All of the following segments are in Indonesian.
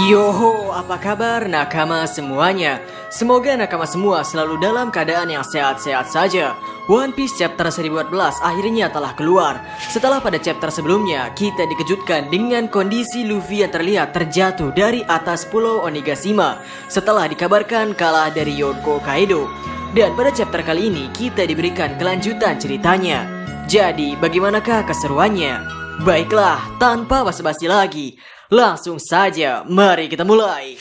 Yoho, apa kabar nakama semuanya? Semoga nakama semua selalu dalam keadaan yang sehat-sehat saja. One Piece chapter 1014 akhirnya telah keluar. Setelah pada chapter sebelumnya, kita dikejutkan dengan kondisi Luffy yang terlihat terjatuh dari atas pulau Onigashima setelah dikabarkan kalah dari Yonko Kaido. Dan pada chapter kali ini, kita diberikan kelanjutan ceritanya. Jadi, bagaimanakah keseruannya? Baiklah, tanpa basa-basi lagi, langsung saja, mari kita mulai.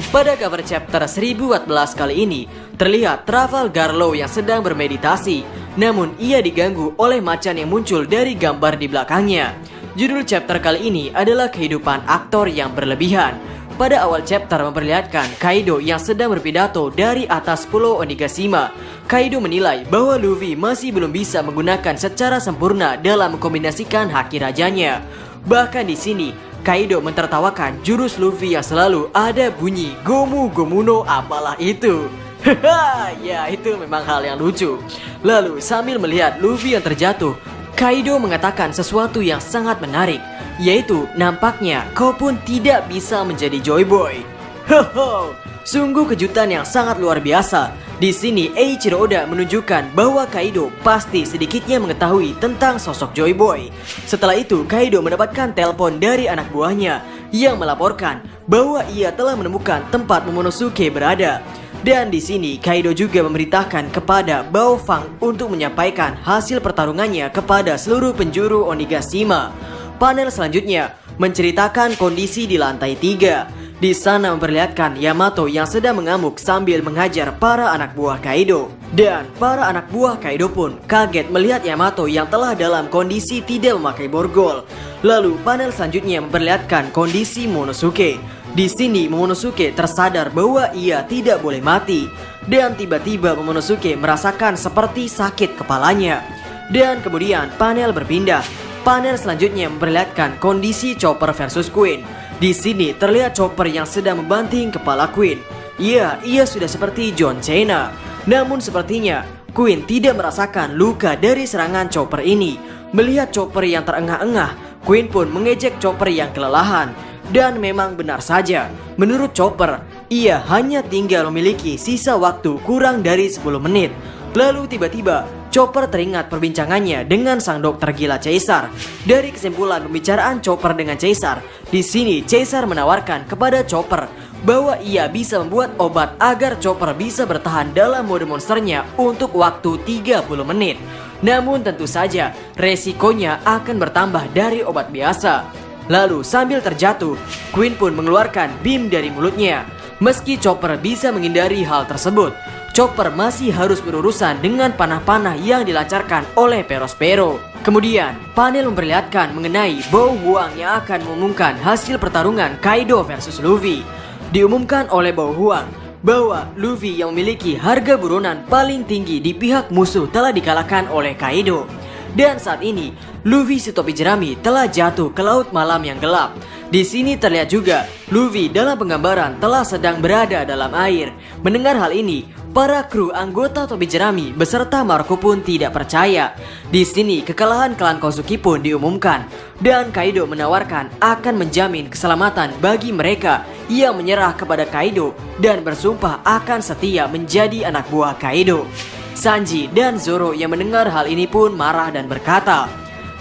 Pada cover chapter 1014 kali ini, terlihat Trafalgar Law yang sedang bermeditasi. Namun ia diganggu oleh macan yang muncul dari gambar di belakangnya. Judul chapter kali ini adalah kehidupan aktor yang berlebihan. Pada awal chapter memperlihatkan Kaido yang sedang berpidato dari atas pulau Onigashima. Kaido menilai bahwa Luffy masih belum bisa menggunakan secara sempurna dalam mengkombinasikan haki rajanya. Bahkan di sini, Kaido mentertawakan jurus Luffy yang selalu ada bunyi Gomu Gomuno apalah itu. Haha, ya itu memang hal yang lucu. Lalu sambil melihat Luffy yang terjatuh, Kaido mengatakan sesuatu yang sangat menarik, yaitu nampaknya kau pun tidak bisa menjadi Joy Boy. Hoho, sungguh kejutan yang sangat luar biasa. Di sini Eiichiro Oda menunjukkan bahwa Kaido pasti sedikitnya mengetahui tentang sosok Joy Boy. Setelah itu Kaido mendapatkan telepon dari anak buahnya yang melaporkan bahwa ia telah menemukan tempat Momonosuke berada. Dan di sini Kaido juga memerintahkan kepada Bao Fang untuk menyampaikan hasil pertarungannya kepada seluruh penjuru Onigashima. Panel selanjutnya menceritakan kondisi di lantai 3. Di sana memperlihatkan Yamato yang sedang mengamuk sambil menghajar para anak buah Kaido. Dan para anak buah Kaido pun kaget melihat Yamato yang telah dalam kondisi tidak memakai borgol. Lalu panel selanjutnya memperlihatkan kondisi Momonosuke. Di sini Momonosuke tersadar bahwa ia tidak boleh mati. Dan tiba-tiba Momonosuke merasakan seperti sakit kepalanya. Dan kemudian panel berpindah. Panel selanjutnya memperlihatkan kondisi Chopper versus Queen. Di sini terlihat Chopper yang sedang membanting kepala Queen. Ya, ia sudah seperti John Cena. Namun sepertinya Queen tidak merasakan luka dari serangan Chopper ini. Melihat Chopper yang terengah-engah, Queen pun mengejek Chopper yang kelelahan. Dan memang benar saja, menurut Chopper, ia hanya tinggal memiliki sisa waktu kurang dari 10 menit. Lalu tiba-tiba Chopper teringat perbincangannya dengan sang dokter gila Caesar. Dari kesimpulan pembicaraan Chopper dengan Caesar, di sini Caesar menawarkan kepada Chopper bahwa ia bisa membuat obat agar Chopper bisa bertahan dalam mode monsternya untuk waktu 30 menit. Namun tentu saja resikonya akan bertambah dari obat biasa. Lalu sambil terjatuh, Queen pun mengeluarkan beam dari mulutnya. Meski Chopper bisa menghindari hal tersebut, Chopper masih harus berurusan dengan panah-panah yang dilancarkan oleh Perospero. Kemudian, panel memperlihatkan mengenai Bao Huang yang akan mengumumkan hasil pertarungan Kaido versus Luffy. Diumumkan oleh Bao Huang bahwa Luffy yang memiliki harga buronan paling tinggi di pihak musuh telah dikalahkan oleh Kaido. Dan saat ini, Luffy si topi jerami telah jatuh ke laut malam yang gelap. Di sini terlihat juga Luffy dalam penggambaran telah sedang berada dalam air. Mendengar hal ini, para kru anggota topi jerami beserta Marco pun tidak percaya. Di sini kekalahan klan Kozuki pun diumumkan. Dan Kaido menawarkan akan menjamin keselamatan bagi mereka yang menyerah kepada Kaido dan bersumpah akan setia menjadi anak buah Kaido. Sanji dan Zoro yang mendengar hal ini pun marah dan berkata,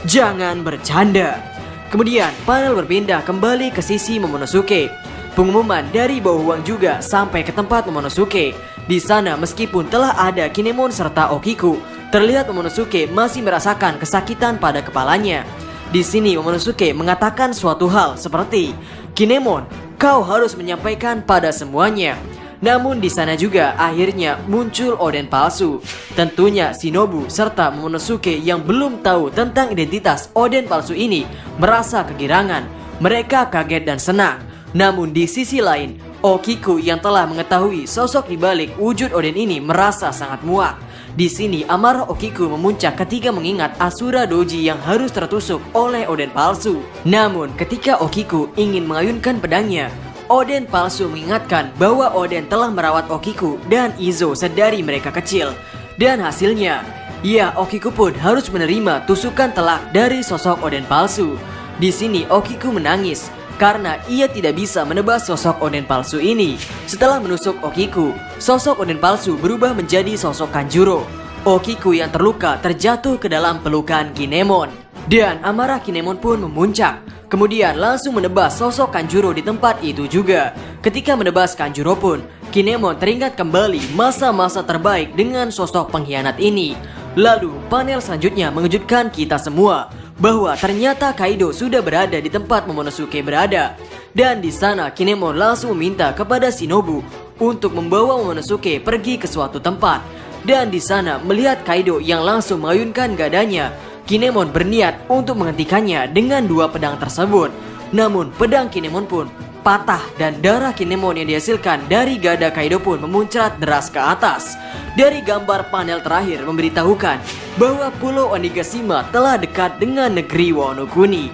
"Jangan bercanda." Kemudian panel berpindah kembali ke sisi Momonosuke. Pengumuman dari Bao Huang juga sampai ke tempat Momonosuke. Di sana meskipun telah ada Kinemon serta Okiku, terlihat Momonosuke masih merasakan kesakitan pada kepalanya. Di sini Momonosuke mengatakan suatu hal seperti, "Kinemon, kau harus menyampaikan pada semuanya." Namun di sana juga akhirnya muncul Oden palsu. Tentunya Shinobu serta Momonosuke yang belum tahu tentang identitas Oden palsu ini merasa kegirangan. Mereka kaget dan senang. Namun di sisi lain, Okiku yang telah mengetahui sosok di balik wujud Oden ini merasa sangat muak. Di sini amarah Okiku memuncak ketika mengingat Asura Doji yang harus tertusuk oleh Oden palsu. Namun ketika Okiku ingin mengayunkan pedangnya, Oden palsu mengingatkan bahwa Oden telah merawat Okiku dan Izo sedari mereka kecil. Dan hasilnya, ya Okiku pun harus menerima tusukan telak dari sosok Oden palsu. Di sini Okiku menangis karena ia tidak bisa menebas sosok Oden palsu ini. Setelah menusuk Okiku, sosok Oden palsu berubah menjadi sosok Kanjuro. Okiku yang terluka terjatuh ke dalam pelukan Kinemon. Dan amarah Kinemon pun memuncak. Kemudian langsung menebas sosok Kanjuro di tempat itu juga. Ketika menebas Kanjuro pun, Kinemon teringat kembali masa-masa terbaik dengan sosok pengkhianat ini. Lalu panel selanjutnya mengejutkan kita semua bahwa ternyata Kaido sudah berada di tempat Momonosuke berada. Dan di sana Kinemon langsung meminta kepada Shinobu untuk membawa Momonosuke pergi ke suatu tempat. Dan di sana melihat Kaido yang langsung mengayunkan gadanya, Kinemon berniat untuk menghentikannya dengan dua pedang tersebut. Namun pedang Kinemon pun patah dan darah Kinemon yang dihasilkan dari gada Kaido pun memuncrat deras ke atas. Dari gambar panel terakhir memberitahukan bahwa Pulau Onigashima telah dekat dengan negeri Wano Kuni.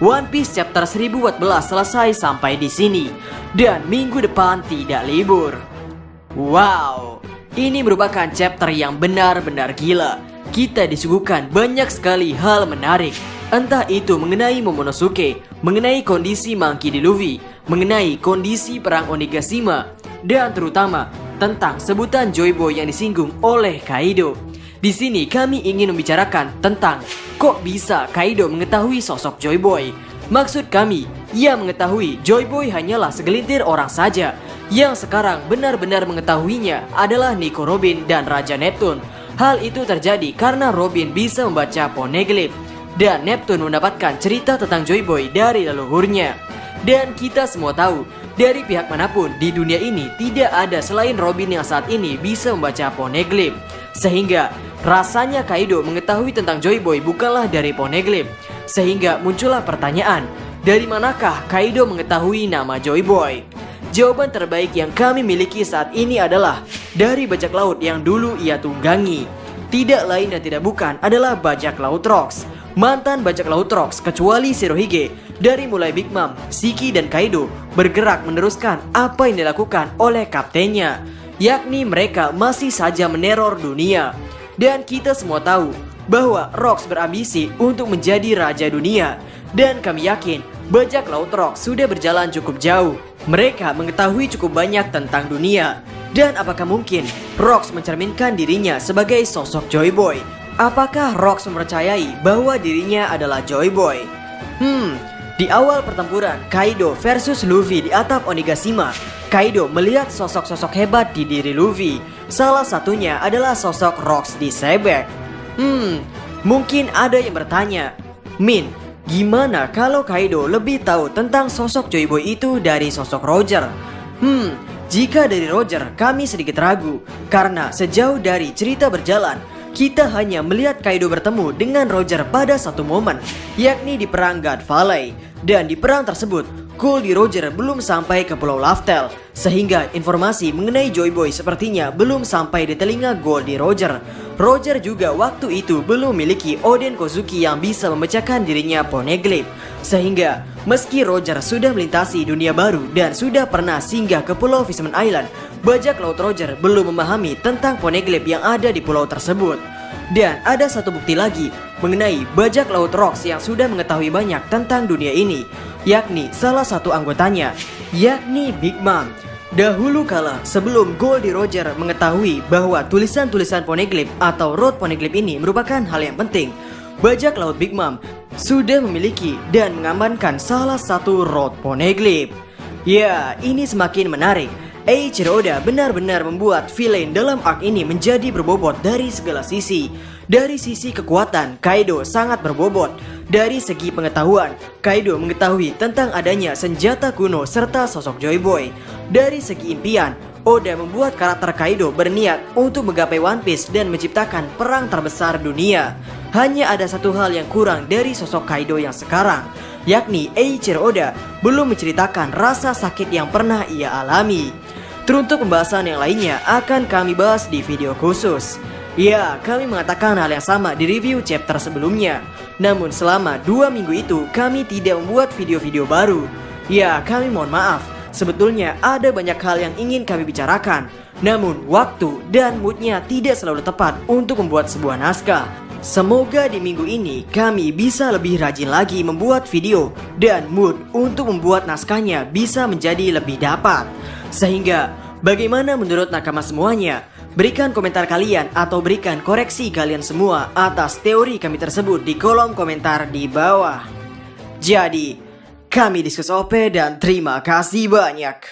One Piece chapter 1014 selesai sampai di sini dan minggu depan tidak libur. Wow, ini merupakan chapter yang benar-benar gila. Kita disuguhkan banyak sekali hal menarik. Entah itu mengenai Momonosuke, mengenai kondisi Monkey D. Luffy, mengenai kondisi perang Onigashima, dan terutama tentang sebutan Joy Boy yang disinggung oleh Kaido. Di sini kami ingin membicarakan tentang kok bisa Kaido mengetahui sosok Joy Boy. Maksud kami, ia mengetahui Joy Boy hanyalah segelintir orang saja. Yang sekarang benar-benar mengetahuinya adalah Nico Robin dan Raja Neptune. Hal itu terjadi karena Robin bisa membaca poneglyph dan Neptune mendapatkan cerita tentang Joy Boy dari leluhurnya. Dan kita semua tahu, dari pihak manapun di dunia ini tidak ada selain Robin yang saat ini bisa membaca poneglyph. Sehingga rasanya Kaido mengetahui tentang Joy Boy bukanlah dari poneglyph. Sehingga muncullah pertanyaan, dari manakah Kaido mengetahui nama Joy Boy? Jawaban terbaik yang kami miliki saat ini adalah dari bajak laut yang dulu ia tunggangi. Tidak lain dan tidak bukan adalah bajak laut Rocks. Mantan bajak laut Rocks kecuali Shirohige, dari mulai Big Mom, Shiki dan Kaido bergerak meneruskan apa yang dilakukan oleh kaptennya, yakni mereka masih saja meneror dunia. Dan kita semua tahu bahwa Rocks berambisi untuk menjadi raja dunia. Dan kami yakin bajak laut Rocks sudah berjalan cukup jauh. Mereka mengetahui cukup banyak tentang dunia. Dan apakah mungkin Rocks mencerminkan dirinya sebagai sosok Joy Boy? Apakah Rocks mempercayai bahwa dirinya adalah Joy Boy? Di awal pertempuran Kaido versus Luffy di atap Onigashima, Kaido melihat sosok-sosok hebat di diri Luffy. Salah satunya adalah sosok Rocks di Sebek. Mungkin ada yang bertanya, Min, gimana kalau Kaido lebih tahu tentang sosok Joy Boy itu dari sosok Roger? Jika dari Roger kami sedikit ragu, karena sejauh dari cerita berjalan, kita hanya melihat Kaido bertemu dengan Roger pada satu momen, yakni di perang God Valley. Dan di perang tersebut, Goldie Roger belum sampai ke Pulau Laftel, sehingga informasi mengenai Joy Boy sepertinya belum sampai di telinga Goldie Roger. Roger juga waktu itu belum memiliki Oden Kozuki yang bisa memecahkan dirinya poneglyph. Sehingga meski Roger sudah melintasi dunia baru dan sudah pernah singgah ke Pulau Fishman Island, bajak laut Roger belum memahami tentang poneglyph yang ada di pulau tersebut. Dan ada satu bukti lagi mengenai bajak laut Rocks yang sudah mengetahui banyak tentang dunia ini, yakni salah satu anggotanya, yakni Big Mom. Dahulu kala sebelum Goldie Roger mengetahui bahwa tulisan-tulisan poneglyph atau road poneglyph ini merupakan hal yang penting, bajak laut Big Mom sudah memiliki dan mengamankan salah satu road poneglyph. Ya, ini semakin menarik. Eiichiro Oda benar-benar membuat villain dalam arc ini menjadi berbobot dari segala sisi. Dari sisi kekuatan, Kaido sangat berbobot. Dari segi pengetahuan, Kaido mengetahui tentang adanya senjata kuno serta sosok Joy Boy. Dari segi impian, Oda membuat karakter Kaido berniat untuk menggapai One Piece dan menciptakan perang terbesar dunia. Hanya ada satu hal yang kurang dari sosok Kaido yang sekarang, yakni Eiichiro Oda belum menceritakan rasa sakit yang pernah ia alami. Teruntuk pembahasan yang lainnya akan kami bahas di video khusus. Ya, kami mengatakan hal yang sama di review chapter sebelumnya. Namun selama 2 minggu itu kami tidak membuat video-video baru. Ya, kami mohon maaf. Sebetulnya ada banyak hal yang ingin kami bicarakan. Namun waktu dan moodnya tidak selalu tepat untuk membuat sebuah naskah. Semoga di minggu ini kami bisa lebih rajin lagi membuat video dan mood untuk membuat naskahnya bisa menjadi lebih dapat. Sehingga bagaimana menurut nakama semuanya? Berikan komentar kalian atau berikan koreksi kalian semua atas teori kami tersebut di kolom komentar di bawah. Jadi, kami Diskus OP dan terima kasih banyak.